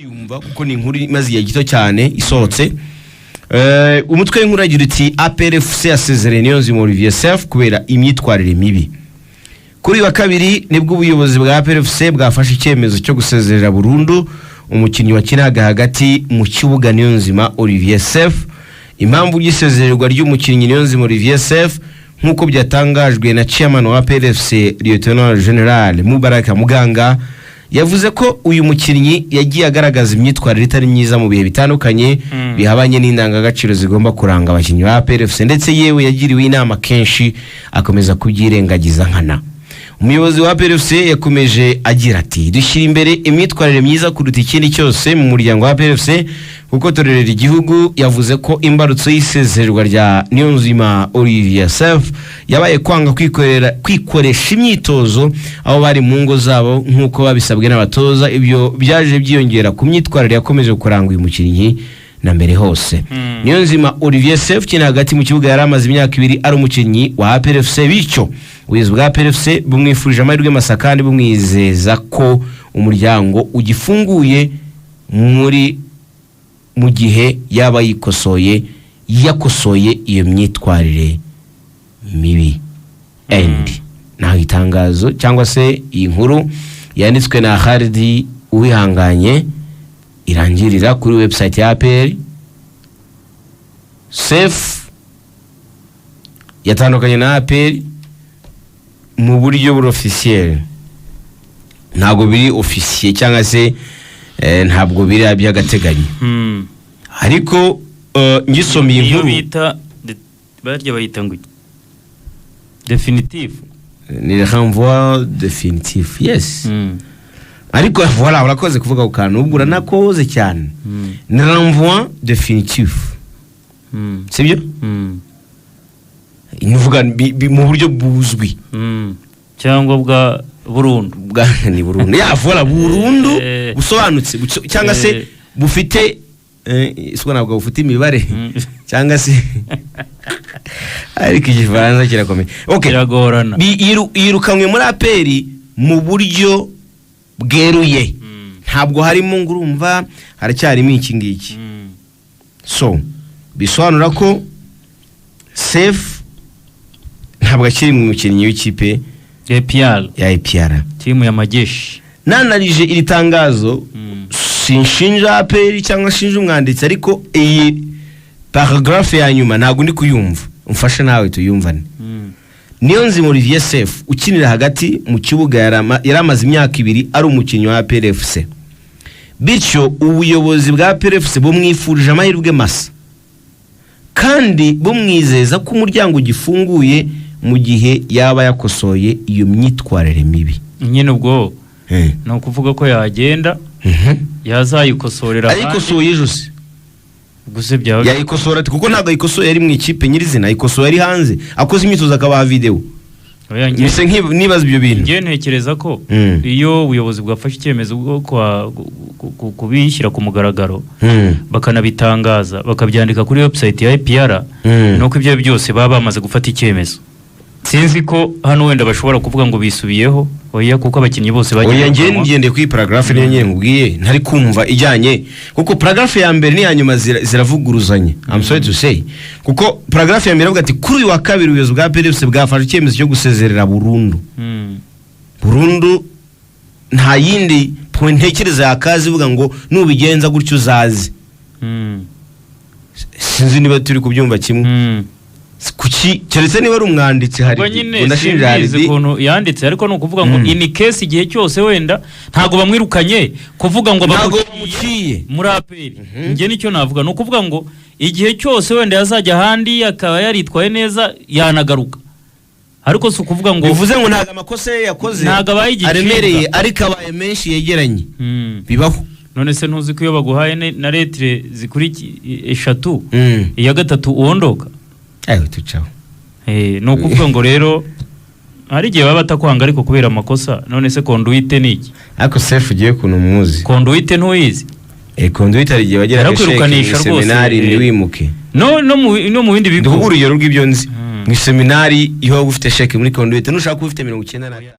yumva kuko ni inkuru imaze igihe gito cyane isohotse. Umutwe w'inkuru agira uti APR FC yasezereye Niyonzima Olivier seif kubera imyitwarire mibi. Kuri wa kabiri nibwo ubuyobozi bwa APR FC bwafashe icyemezo cyo gusezerera burundu umukinnyi wakinaga hagati mu kibuga Niyonzima Olivier seif. Impamvu y'isezererwa ry'umukinnyi Niyonzima Olivier seif nkuko byatangajwe na chairman wa APR FC Lieutenant General Mubaraka Muganga, yavuze ko uyu mukinnyi yagiye agaragaza imyitwarire itari myiza mu bihe bitandukanye bihabanye n'indangagaciro zigomba kuranga abakinnyi ba APR FC, ndetse yewe yagiriwe inama kenshi akomeza kubyirengagiza nkana. Umuyobozi wa APR FC yakomeje agira ati dushyira imbere imyitwarire myiza kuruta ikindi cyose mu muryango wa APR FC kuko torerera igihugu. Yavuze ko imbarutso y'isezererwa rya Niyonzima Olivier seif yabaye kwanga kwikoresha imyitozo aho bari mu ngo zabo nkuko babisabwe n'abatoza. Ibyo byaje byiyongera ku myitwarire yakomeje kuranga uyu mukinnyi na mbere hose. Niyonzima Olivier seif kina hagati mu kibuga yari amaze imyaka 2 ari umukinnyi wa APR FC, bityo ubuyobozi bwa APR FC bumwifurije amahirwe masa kandi bumwizeza ko umuryango ugifunguye mu gihe yaba yakosoye iyo myitwarire mibi. Naho itangazo cyangwa se iyi nkuru yanditswe na Hagati uwihanganye irangirira kuri website ya APR. seif yatandukanye na APR mu buryo officiel, ntabwo biri officiel cyangwa se ntabwo biri by'agateganyo. Ariko ngisomye inkuru bita barya bayita ngo definitive, ni renvoi définitif. Yes. Ariko voilà urakoze kuvuga ku kantu ubwo uranakoze cyane. Ni renvoi définitif. Sibyo? Inuvuga mu buryo buzwi cyangwa bwa burundu ni burundu ya voilà burundu busobanutse cyangwa se bufite iswa nabwo bufite imibare cyangwa se ariko igifaransa kirakomeye. Okay, kiragorana. Yirukanwe muri APR mu buryo bweruye, ntabwo harimo ngurumva haracyarimo iki ngiki. So bisobanura ko seif ntabwo akiri mu mukinnyi w'ikipe ya APR timu ya majeshi. Nanarije iri tangazo sinshinja APR cyangwa shinja umwanditsi, ariko iyi paragraphe ya nyuma ntabwo ndi kuyumva, umfashe nawe tuyumvane. Niyonzima Olivier seif ukinira hagati mu kibuga yari amaze imyaka 2 ari umukinnyi wa APR FC, bityo ubuyobozi bwa APR FC bumwifurije amahirwe masa kandi bumwizeza ko umuryango ugifunguye mu gihe yaba yakosoye iyo myitwarire mibi. Nyine ubwo no kuvuga ko yagenda yazayikosorera kandi ayikosoye jose guse byawe yayikosora kuko ntago ayikosoye yari mu ikipe nyirizina, ayikosoye yari hanze akoze imyitozo akabaha video. Mise nibaza ibyo bintu ngiye ntekereza ko iyo ubuyobozi bwafashe icyemezo bwo kubishyira ku mugaragaro bakanabitangaza bakabyandika kuri website ya APR, nuko ibyo byose baba bamaze gufata icyemezo. Sinzi ko hano wenda bashobora kuvuga ngo bisubiyeho oya, kuko abakinnyi bose bagiye ngende ku paragraphe niyo nyine ngubwiye ntari kumva ijyanye, kuko paragraphe ya mbere ni hanyuma ziravuguruzanye. I'm sorry to say, kuko paragraphe ya mbere avuga ati kuri wa kabiri ubuyobozi bwa APR FC bwafashe icyemezo cyo gusezerera burundu. Burundu nta yindi point ntekereza yakazi uvuga ngo nubigenza gutyo uzazi. Sinzi niba turi kubyumva kimwe. Kuki keretse niba ari umwanditsi hari unashinja hari ukuntu yanditse, ariko no kuvuga ngo in case igihe cyose wenda ntago bamwirukanye kuvuga ngo bamuciye muri APR. Nge nicyo navuga no kuvuga ngo igihe cyose wenda yazajya handi akaba yaritwaye neza yanagaruka, ariko so kuvuga ngo bivuze ngo ntaga amakosa yakoze ntaga bayigiye aremereye ariko abaye menshi yegeranye bibaho. None se ntuzi ko iyo baguhaye na lettre zikuri 3 iya gatatu uondoka tucaho. No kuvuga ngo rero hari gihe baba batakwanga ariko kubera amakosa. None se conduite niki? Ariko seif ugiye kuno muzi conduite ntuyizi? Conduite ari gihe bagera kwirukanisha seminari ndiwimuke no mu bindi bigo ndubuguru yo rugibyo nzi mu seminari iyo ufite sheke muri conduite nushaka ufite 90